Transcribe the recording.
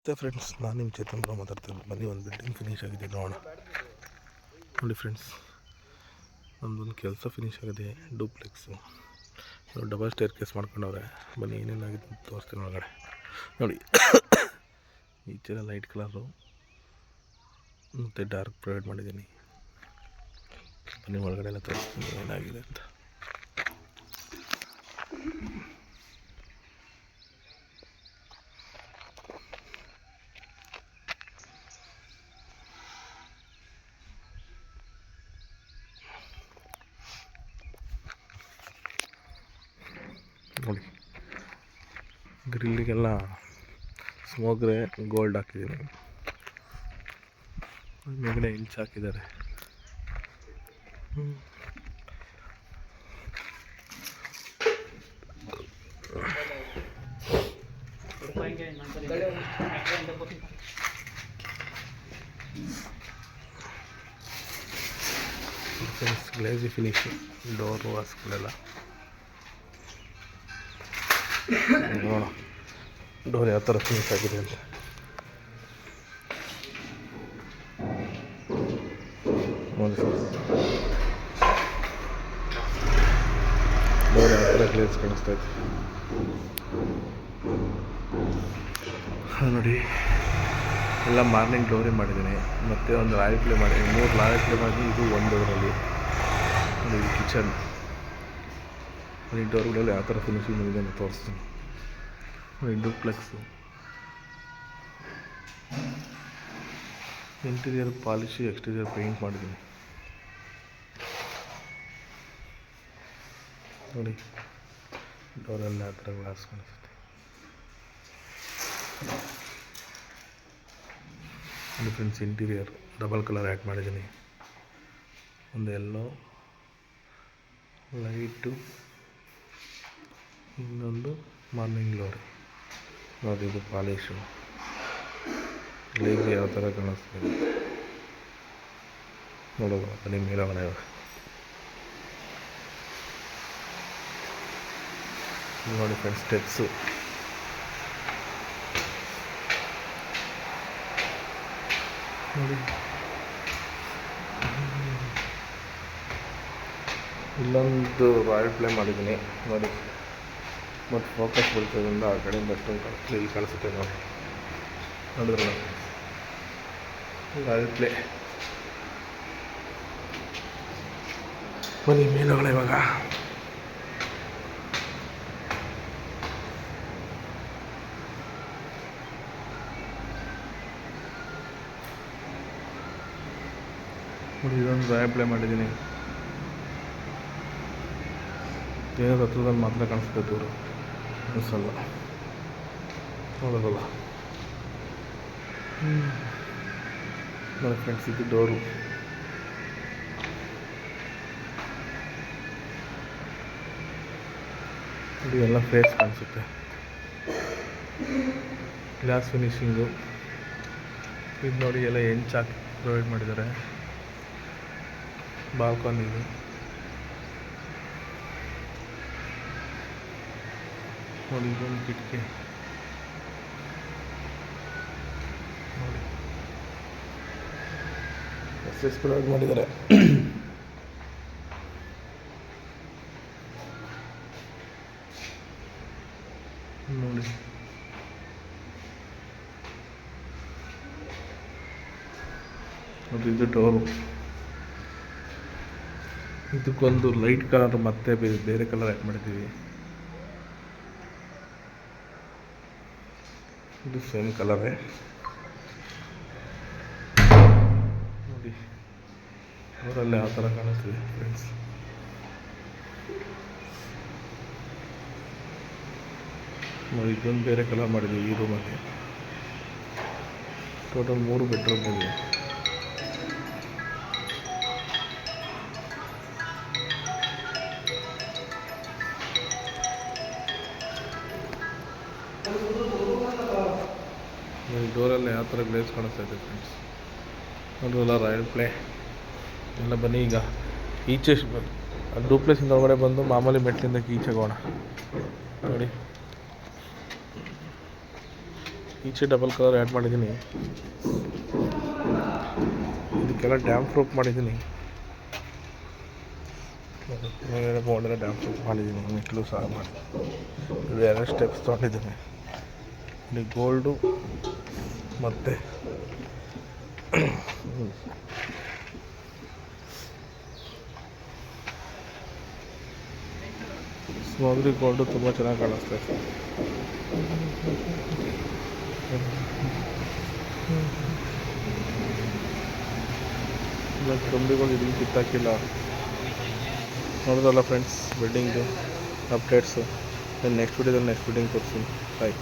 ನಮಸ್ತೆ ಫ್ರೆಂಡ್ಸ್, ನಾನು ನಿಮ್ಮ ಚೇತನ್ ರಾವ್ ಮಾತಾಡ್ತೀನಿ. ಬನ್ನಿ, ಒಂದು ಬಿಲ್ಡಿಂಗ್ ಫಿನಿಷ್ ಆಗಿದೆ ನೋಡೋಣ. ನೋಡಿ ಫ್ರೆಂಡ್ಸ್, ನಮ್ಮದೊಂದು ಕೆಲಸ ಫಿನಿಷ್ ಆಗಿದೆ. ಡೂಪ್ಲೆಕ್ಸು ಡಬಲ್ ಸ್ಟೇರ್ ಕೇಸ್ ಮಾಡ್ಕೊಂಡವ್ರೆ. ಬನ್ನಿ ಏನೇನಾಗಿದೆ ಅಂತ ತೋರಿಸ್ತೀನಿ ಒಳಗಡೆ. ನೋಡಿ, ಈಚೆಲ್ಲ ಲೈಟ್ ಕಲರು ಮತ್ತು ಡಾರ್ಕ್ ಪ್ರೊವೈಡ್ ಮಾಡಿದ್ದೀನಿ. ಬನ್ನಿ ಒಳಗಡೆ ಎಲ್ಲ ತೋರಿಸ್ತೀನಿ ಏನಾಗಿದೆ ಅಂತ. ನೋಡಿ, ಗ್ರಿಲ್ಲಿಗೆಲ್ಲ ಸ್ಮೋಕ್ರೆ ಗೋಲ್ಡ್ ಹಾಕಿದ್ದೀನಿ. ಮೇಲ್ಗಡೆ ಇಂಚ್ ಹಾಕಿದ್ದಾರೆ. ಗ್ಲೇಜಿ ಫಿನಿಶಿಂಗ್, ಡೋರು ವಾಸ್ಗಳೆಲ್ಲ ನೋಡೋಣ ಡೋರ್ ಯಾವ ಥರ ಫಿನಿಶ್ ಆಗಿದೆ ಅಂತ. ನೋಡಿ ಡೋರ್ ಯಾವ ಥರ ಗ್ಲೇಜ್ ಕಾಣಿಸ್ತಾ ಇದೆ ನೋಡಿ. ಎಲ್ಲ ಮಾರ್ನಿಂಗ್ ಡೋರೇ ಮಾಡಿದ್ದೀನಿ. ಮತ್ತು ಒಂದು ರಾಯಲ್ ಪ್ಲೇ ಮಾಡಿ 3 ರಾಯಲ್ ಪ್ಲೇ ಮಾಡಿ, ಇದು ಒಂದು ಡೋರಲ್ಲಿ. ನೋಡಿ, ಇದು ಕಿಚನ್. ಈ ಡೋರ್ಗಳಲ್ಲಿ ಯಾವ ಥರ ಫಿನಿಶಿಂಗ್ ಇದೆ ಅಂತ ತೋರಿಸ್ತೀನಿ. ನೋಡಿ, ಡೂಪ್ಲೆಕ್ಸು ಇಂಟೀರಿಯರ್ ಪಾಲಿಶಿ, ಎಕ್ಸ್ಟೀರಿಯರ್ ಪೇಂಟ್ ಮಾಡಿದ್ದೀನಿ. ನೋಡಿ, ಡೋರಲ್ಲಿ ಆ ಥರ ಗ್ಲಾಸ್ ಕಾಣಿಸುತ್ತೆ. ನೋಡಿ friends, interior double colour add ಮಾಡಿದ್ದೀನಿ. ಒಂದು ಎಲ್ಲೋ ಲೈಟು, ಇನ್ನೊಂದು ಮಾರ್ನಿಂಗ್ ಗ್ಲೋರಿ. ನೋಡಿ, ಇದು ಪಾಲಿಶು ಗ್ಲೇಜ್ ಯಾವ ಥರ ಕಾಣಿಸ್ತಿದೆ ನೋಡೋದು. ಬನ್ನಿ ಮೇಲವಣೆ. ನೋಡಿ ಫ್ರೆಂಡ್ಸ್, ಸ್ಟೆಪ್ಸು ನೋಡಿ. ಇಲ್ಲೊಂದು ರಾಯಲ್ ಪ್ಲೇ ಮಾಡಿದ್ದೀನಿ ನೋಡಿ. ಮತ್ತು ಫೋಕಸ್ ಬೀಳ್ತದ್ರಿಂದ ಆ ಕಡೆಯಿಂದ ಅಷ್ಟೊಂದು ಇಲ್ಲಿ ಕಾಣಿಸುತ್ತೆ ನೋಡಿ. ನೋಡಿದ್ರಲ್ಲ, ರಾಯಲ್ ಪ್ಲೇ. ಬನ್ನಿ ಮೇಲುಗಳು ಇವಾಗ. ನೋಡಿ, ಇದೊಂದು ರಾಯಲ್ ಪ್ಲೇ ಮಾಡಿದ್ದೀನಿ. ಏನೋ ಹತ್ರದಲ್ಲಿ ಮಾತ್ರ ಕಾಣಿಸುತ್ತೆ, ದೂರ ಅನಿಸಲ್ಲ. ನೋಡೋದಲ್ಲ. ನೋಡಿ ಫ್ರೆಂಡ್ಸ್, ಇದು ಡೋರು. ಇದು ಎಲ್ಲ ಫೇಸ್ ಕಾಣಿಸುತ್ತೆ. ಗ್ಲಾಸ್ ಫಿನಿಶಿಂಗು. ಇದು ನೋಡಿ, ಎಲ್ಲ ಎಂಚಾಕಿ ಪ್ರೊವೈಡ್ ಮಾಡಿದ್ದಾರೆ. ಬಾಲ್ಕಾನಿ ಇದು. ನೋಡಿ, ಇದೊಂದು ಕಿಟಕಿ ನೋಡಿ, ಎಸ್ ಪ್ರೊವೈಡ್ ಮಾಡಿದ್ದಾರೆ. ನೋಡಿ, ಇದು ಡೋರು. ಇದಕ್ಕೊಂದು ಲೈಟ್ ಕಲರ್ ಮತ್ತೆ ಬೇರೆ ಕಲರ್ ಆ್ಯಡ್ ಮಾಡಿದ್ದೀವಿ. ಇದು ಸೇಮ್ ಕಲರೇ ನೋಡಿ. ಅವರಲ್ಲಿ ಯಾವ ಥರ ಕಾಣಿಸ್ತಿದೆ ಫ್ರೆಂಡ್ಸ್. ನೋಡಿ, ಇದೊಂದು ಬೇರೆ ಕಲರ್ ಮಾಡಿದ್ದೀವಿ ಈ ರೂಮಲ್ಲಿ. ಟೋಟಲ್ 3 ಬೆಡ್ರೂಮ್ ಇದೆ. ಡೋರಲ್ಲಿ ಯಾವ ಥರ ಗ್ಲೇಸ್ ಕಾಣಿಸ್ತಾ ಇದೆ ಫ್ರೆಂಡ್ಸ್. ನೋಡ್ರಲ್ಲ, ರಾಯಲ್ ಪ್ಲೇ ಎಲ್ಲ. ಬನ್ನಿ ಈಗ ಈಚೆ ಡೂಪ್ಲೆಕ್ಸಿಂದ ಹೊರಗಡೆ ಬಂದು ಮಾಮೂಲಿ ಮೆಟ್ಲಿಂದ ಈಚೆಗೋಣ. ನೋಡಿ, ಈಚೆ ಡಬಲ್ ಕಲರ್ ಆ್ಯಡ್ ಮಾಡಿದ್ದೀನಿ. ಇದಕ್ಕೆಲ್ಲ ಡ್ಯಾಮ್ ಪ್ರೂಫ್ ಮಾಡಿದ್ದೀನಿ. ಮೇಲ್ಗಡೆ ಬೋರ್ಡೆಲ್ಲ ಡ್ಯಾಮ್ ಪ್ರೂಫ್ ಮಾಡಿದ್ದೀನಿ. ಮೆಟ್ಲು ಸಹ ಮಾಡಿ ಇದು 2 ಸ್ಟೆಪ್ಸ್ ತೊಗೊಂಡಿದ್ದೀನಿ. ಇಲ್ಲಿ ಗೋಲ್ಡು ಮತ್ತು ಸ್ಮೋಗ್ರಿ ಗೋಲ್ಡು ತುಂಬ ಚೆನ್ನಾಗಿ ಕಾಣಿಸ್ತೈತೆ. ಕಂಬಿಗಳು ಇದನ್ನು ಕಿತ್ತಾಕಿಲ್ಲ. ನೋಡಿದ್ರಲ್ಲ ಫ್ರೆಂಡ್ಸ್, ಬಿಲ್ಡಿಂಗ್ದು ಅಪ್ಡೇಟ್ಸು. ನೆಕ್ಸ್ಟ್ ವಿಡಿಯೋದಲ್ಲಿ ನೆಕ್ಸ್ಟ್ ಬಿಲ್ಡಿಂಗ್ ತೋರಿಸ್ತೀನಿ. ಬಾಯ್.